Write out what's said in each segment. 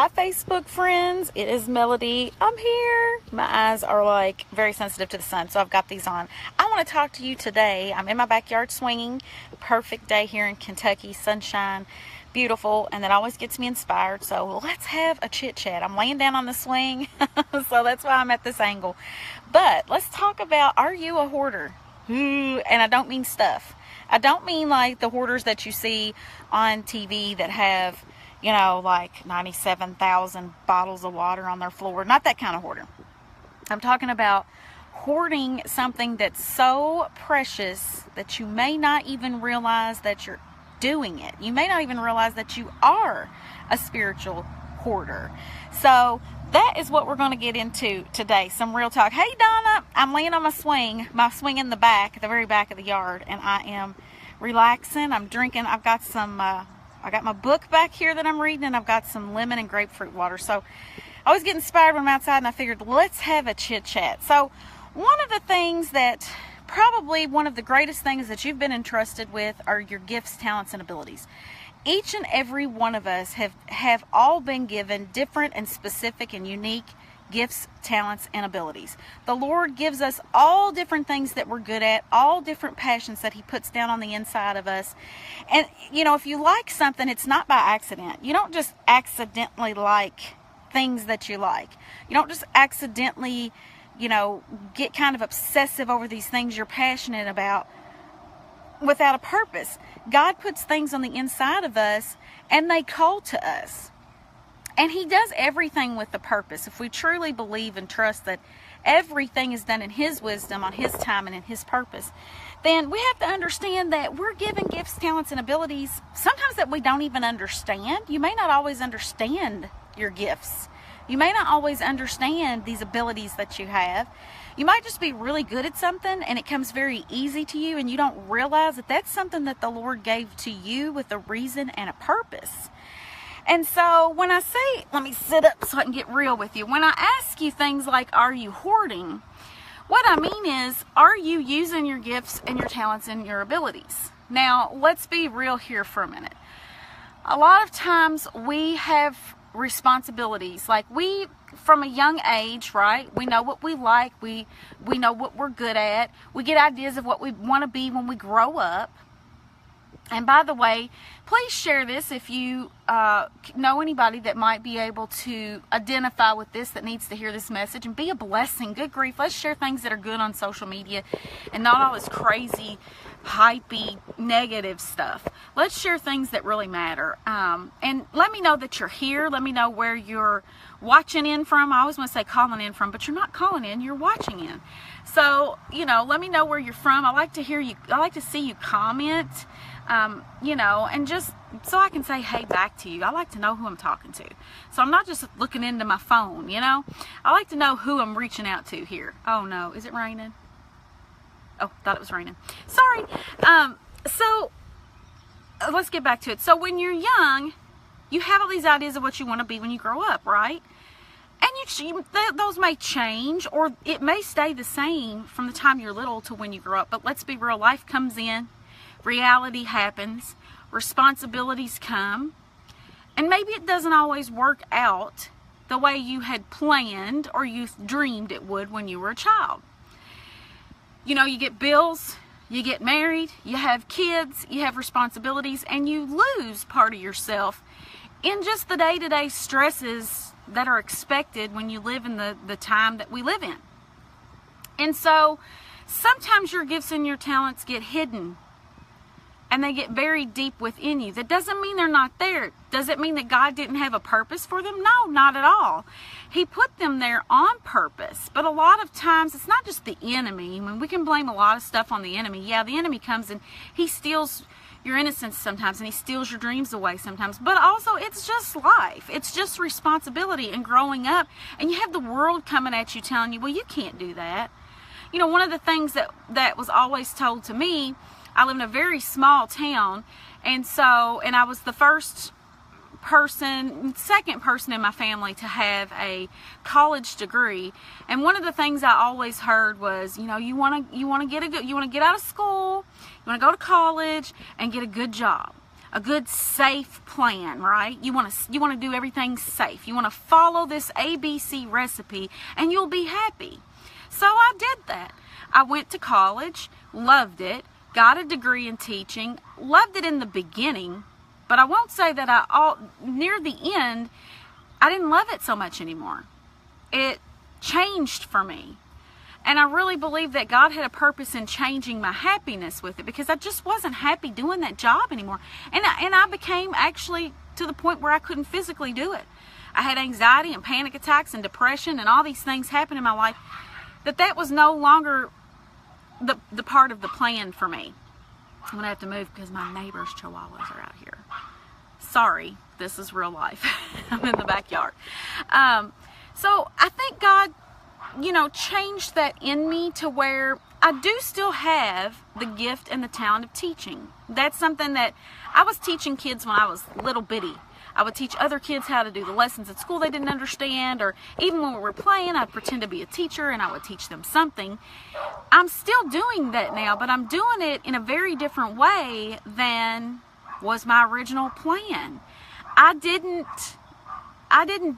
Hi Facebook friends, it is Melody. I'm here. My eyes are like very sensitive to the sun, so I've got these on. I want to talk to you today. I'm in my backyard swinging. Perfect day here in Kentucky, sunshine, beautiful, and that always gets me inspired. So let's have a chit chat. I'm laying down on the swing, so that's why I'm at this angle. But let's talk about, are you a hoarder? And I don't mean stuff. I don't mean like the hoarders that you see on TV that have, you know, like 97,000 bottles of water on their floor. Not that kind of hoarder. I'm talking about hoarding something that's so precious that you may not even realize that you're doing it. You may not even realize that you are a spiritual hoarder. So that is what we're going to get into today. Some real talk. Hey Donna, I'm laying on my swing in the back, the very back of the yard, and I am relaxing. I'm drinking. I've got some I got my book back here that I'm reading, and I've got some lemon and grapefruit water. So I always get inspired when I'm outside, and I figured, let's have a chit chat. So one of the things that, probably one of the greatest things that you've been entrusted with are your gifts, talents, and abilities. Each and every one of us have all been given different and specific and unique gifts, talents, and abilities. The Lord gives us all different things that we're good at, all different passions that He puts down on the inside of us. And, you know, if you like something, it's not by accident. You don't just accidentally like things that you like. You don't just accidentally, you know, get kind of obsessive over these things you're passionate about without a purpose. God puts things on the inside of us, and they call to us. And He does everything with a purpose. If we truly believe and trust that everything is done in His wisdom, on His time, and in His purpose, then we have to understand that we're given gifts, talents, and abilities sometimes that we don't even understand. You may not always understand your gifts. You may not always understand these abilities that you have. You might just be really good at something, and it comes very easy to you, and you don't realize that that's something that the Lord gave to you with a reason and a purpose. And so when I say, let me sit up so I can get real with you. When I ask you things like, are you hoarding? What I mean is, are you using your gifts and your talents and your abilities? Now, let's be real here for a minute. A lot of times we have responsibilities. Like from a young age, right? We know what we like. We know what we're good at. We get ideas of what we want to be when we grow up. And by the way, please share this if you know anybody that might be able to identify with this, that needs to hear this message, and be a blessing. Good grief. Let's share things that are good on social media and not all this crazy, hypey, negative stuff. Let's share things that really matter. And let me know that you're here. Let me know where you're watching in from. I always want to say calling in from, but you're not calling in, you're watching in. So, you know, let me know where you're from. I like to hear you. I like to see you comment. You know, and just so I can say hey back to you. I like to know who I'm talking to. So I'm not just looking into my phone, you know. I like to know who I'm reaching out to here. Oh no, is it raining? Oh, thought it was raining. Sorry. So let's get back to it. So when you're young, you have all these ideas of what you want to be when you grow up, right? And those may change, or it may stay the same from the time you're little to when you grow up. But let's be real, life comes in. Reality happens, responsibilities come, and maybe it doesn't always work out the way you had planned or you dreamed it would when you were a child. You know, you get bills, you get married, you have kids, you have responsibilities, and you lose part of yourself in just the day-to-day stresses that are expected when you live in the time that we live in. And so sometimes your gifts and your talents get hidden, and they get buried deep within you. That doesn't mean they're not there. Does it mean that God didn't have a purpose for them? No, not at all. He put them there on purpose. But a lot of times, it's not just the enemy. I mean, we can blame a lot of stuff on the enemy. Yeah, the enemy comes and he steals your innocence sometimes, and he steals your dreams away sometimes. But also, it's just life. It's just responsibility and growing up. And you have the world coming at you telling you, well, you can't do that. You know, one of the things that was always told to me, I live in a very small town, and I was the second person in my family to have a college degree. And one of the things I always heard was, you know, you want to get out of school, you want to go to college and get a good job. a good safe plan, right? You want to do everything safe. You want to follow this ABC recipe and you'll be happy. So I did that. I went to college, loved it, got a degree in teaching, loved it in the beginning, but I won't say that near the end, I didn't love it so much anymore. It changed for me. And I really believe that God had a purpose in changing my happiness with it, because I just wasn't happy doing that job anymore. And I became actually to the point where I couldn't physically do it. I had anxiety and panic attacks and depression and all these things happen in my life that was no longer the part of the plan for me. I'm going to have to move because my neighbor's chihuahuas are out here. Sorry, this is real life. I'm in the backyard. So I think God, changed that in me to where I do still have the gift and the talent of teaching. That's something that I was teaching kids when I was little bitty. I would teach other kids how to do the lessons at school they didn't understand, or even when we were playing, I'd pretend to be a teacher and I would teach them something. I'm still doing that now, but I'm doing it in a very different way than was my original plan. I didn't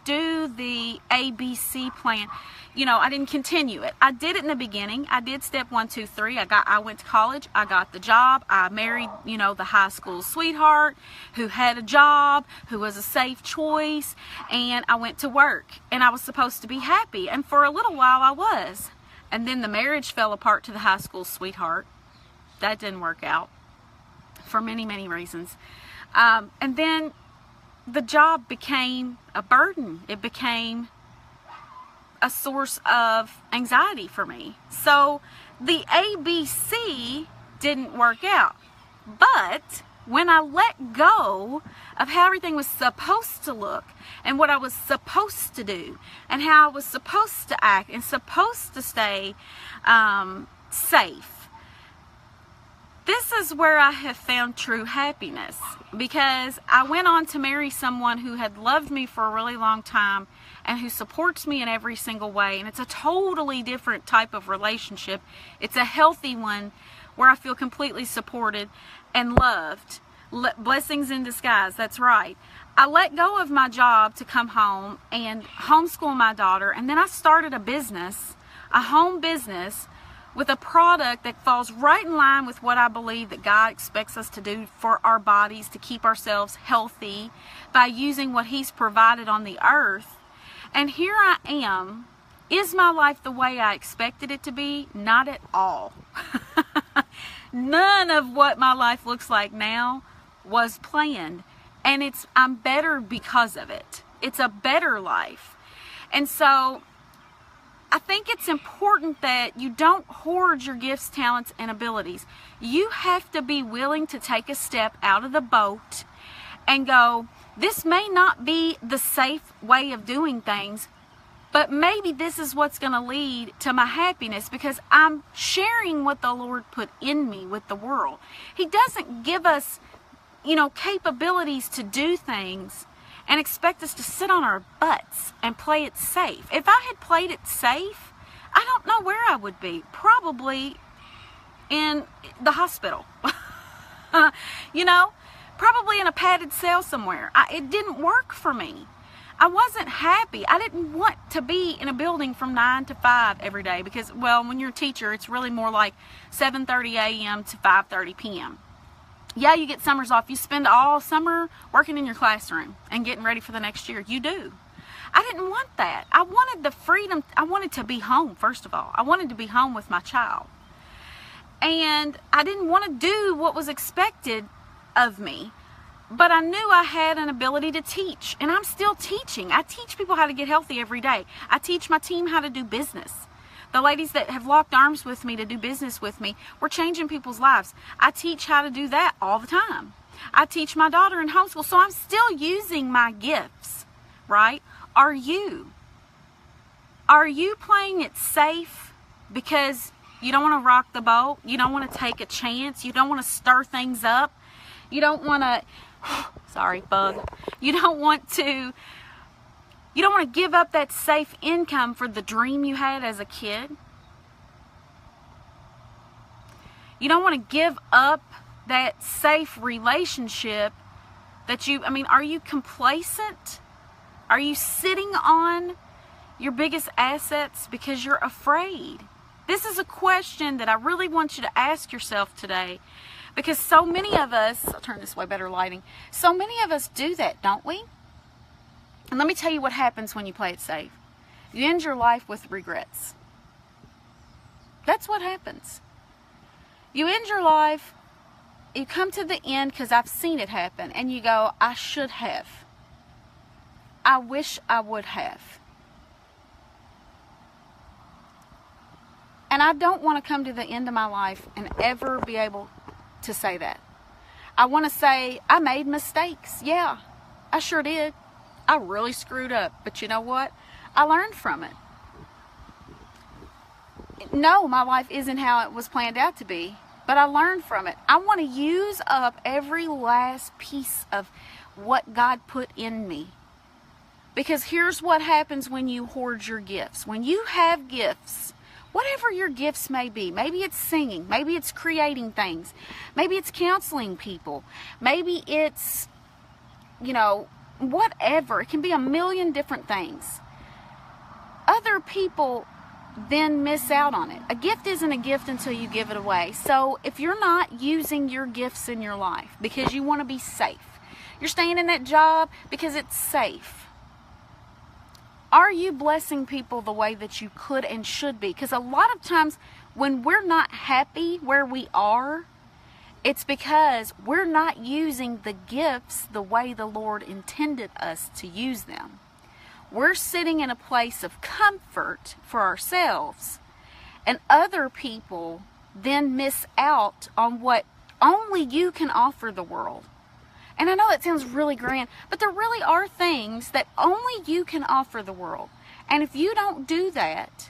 do the ABC plan. I didn't continue it. I did it in the beginning. I did step 1, 2, 3. I went to college. I got the job. I married, the high school sweetheart who had a job, who was a safe choice, and I went to work. And I was supposed to be happy. And for a little while I was. And then the marriage fell apart to the high school sweetheart. That didn't work out for many, many reasons. And then the job became a burden. It became a source of anxiety for me. So the ABC didn't work out. But when I let go of how everything was supposed to look and what I was supposed to do and how I was supposed to act and supposed to stay safe, this is where I have found true happiness, because I went on to marry someone who had loved me for a really long time and who supports me in every single way. And it's a totally different type of relationship. It's a healthy one where I feel completely supported and loved. Blessings in disguise, that's right. I let go of my job to come home and homeschool my daughter, and then I started a business, a home business, with a product that falls right in line with what I believe that God expects us to do for our bodies, to keep ourselves healthy by using what He's provided on the earth. And here I am. Is my life the way I expected it to be? Not at all. None of what my life looks like now was planned. And I'm better because of it. It's a better life. And so I think it's important that you don't hoard your gifts, talents, and abilities. You have to be willing to take a step out of the boat and go, this may not be the safe way of doing things, but maybe this is what's going to lead to my happiness, because I'm sharing what the Lord put in me with the world. He doesn't give us, capabilities to do things and expect us to sit on our butts and play it safe. If I had played it safe, I don't know where I would be. Probably in the hospital. Probably in a padded cell somewhere. It didn't work for me. I wasn't happy. I didn't want to be in a building from 9 to 5 every day, because, when you're a teacher, it's really more like 7:30 a.m. to 5:30 p.m. Yeah, you get summers off. You spend all summer working in your classroom and getting ready for the next year. You do. I didn't want that. I wanted the freedom. I wanted to be home, first of all. I wanted to be home with my child. And I didn't want to do what was expected of me. But I knew I had an ability to teach. And I'm still teaching. I teach people how to get healthy every day. I teach my team how to do business. The ladies that have locked arms with me to do business with me, we're changing people's lives. I teach how to do that all the time. I teach my daughter in homeschool, so I'm still using my gifts, right? Are you? Are you playing it safe because you don't want to rock the boat? You don't want to take a chance? You don't want to stir things up? You don't want to, sorry, bug. You don't want to give up that safe income for the dream you had as a kid. You don't want to give up that safe relationship Are you complacent? Are you sitting on your biggest assets because you're afraid? This is a question that I really want you to ask yourself today, because so many of us, I'll turn this way, better lighting, so many of us do that, don't we? And let me tell you what happens when you play it safe. You end your life with regrets. That's what happens. You end your life, you come to the end, because I've seen it happen, and you go, I should have. I wish I would have. And I don't want to come to the end of my life and ever be able to say that. I want to say, I made mistakes. Yeah, I sure did. I really screwed up. But you know what? I learned from it. No, my life isn't how it was planned out to be, but I learned from it. I want to use up every last piece of what God put in me. Because here's what happens when you hoard your gifts. When you have gifts, whatever your gifts may be, maybe it's singing, maybe it's creating things, maybe it's counseling people, maybe it's, whatever. It can be a million different things. Other people then miss out on it. A gift isn't a gift until you give it away. So if you're not using your gifts in your life because you want to be safe, you're staying in that job because it's safe, are you blessing people the way that you could and should be? Because a lot of times when we're not happy where we are, it's because we're not using the gifts the way the Lord intended us to use them. We're sitting in a place of comfort for ourselves, and other people then miss out on what only you can offer the world. And I know that sounds really grand, but there really are things that only you can offer the world. And if you don't do that,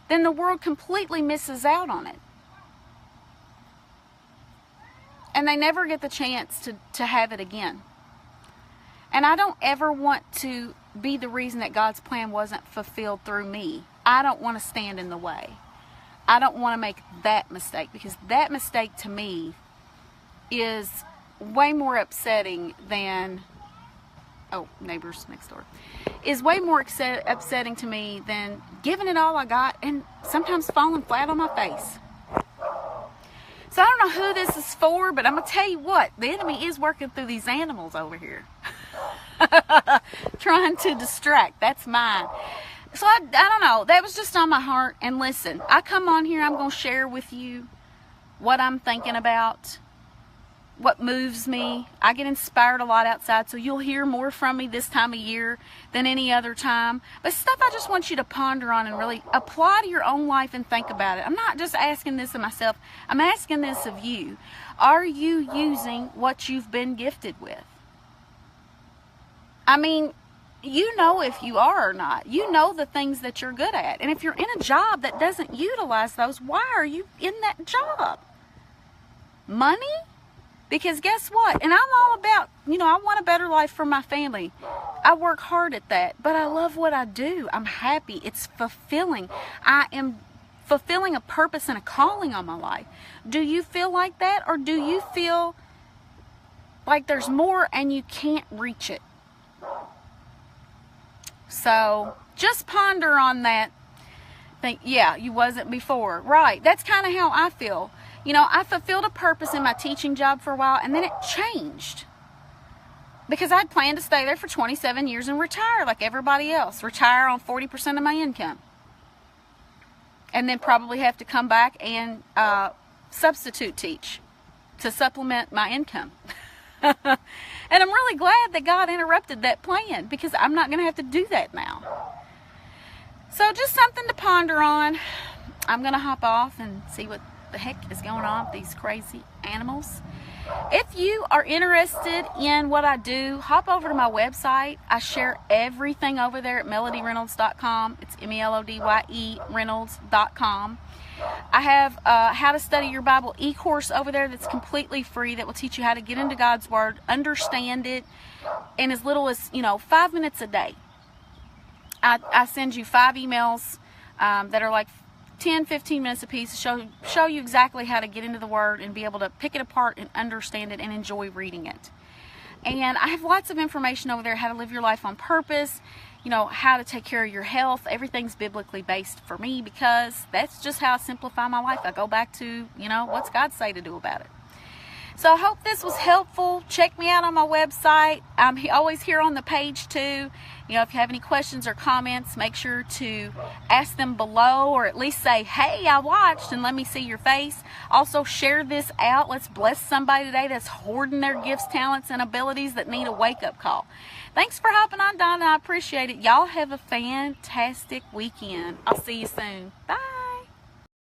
then the world completely misses out on it. And they never get the chance to have it again. And I don't ever want to be the reason that God's plan wasn't fulfilled through me. I don't want to stand in the way. I don't want to make that mistake, because that mistake to me is way more upsetting than, neighbors next door, is way more upsetting to me than giving it all I got and sometimes falling flat on my face. So I don't know who this is for, but I'm going to tell you what, the enemy is working through these animals over here. Trying to distract. That's mine. So I don't know. That was just on my heart. And listen, I come on here, I'm going to share with you what I'm thinking about, what moves me. I get inspired a lot outside, so you'll hear more from me this time of year than any other time. But stuff I just want you to ponder on and really apply to your own life and think about it. I'm not just asking this of myself. I'm asking this of you. Are you using what you've been gifted with? I mean, you know if you are or not. You know the things that you're good at. And if you're in a job that doesn't utilize those, why are you in that job? Money? Because guess what? And I'm all about, I want a better life for my family. I work hard at that, but I love what I do. I'm happy. It's fulfilling. I am fulfilling a purpose and a calling on my life. Do you feel like that? Or do you feel like there's more and you can't reach it? So just ponder on that. Think, yeah, you wasn't before. Right. That's kind of how I feel. I fulfilled a purpose in my teaching job for a while, and then it changed. Because I'd planned to stay there for 27 years and retire like everybody else. Retire on 40% of my income. And then probably have to come back and substitute teach to supplement my income. And I'm really glad that God interrupted that plan, because I'm not going to have to do that now. So just something to ponder on. I'm going to hop off and see what the heck is going on with these crazy animals. If you are interested in what I do, hop over to my website. I share everything over there at melodyreynolds.com. It's MELODYE Reynolds.com. I have How to Study Your Bible e-course over there that's completely free, that will teach you how to get into God's Word, understand it in as little as 5 minutes a day. I send you 5 emails that are like 10-15 minutes a piece to show you exactly how to get into the Word and be able to pick it apart and understand it and enjoy reading it. And I have lots of information over there, how to live your life on purpose, you know, how to take care of your health. Everything's biblically based for me because that's just how I simplify my life. I go back to, you know, what's God say to do about it. So I hope this was helpful. Check me out on my website. I'm always here on the page too. You know, if you have any questions or comments, make sure to ask them below, or at least say, hey, I watched, and let me see your face. Also, share this out. Let's bless somebody today that's hoarding their gifts, talents, and abilities that need a wake-up call. Thanks for hopping on, Donna. I appreciate it. Y'all have a fantastic weekend. I'll see you soon. Bye.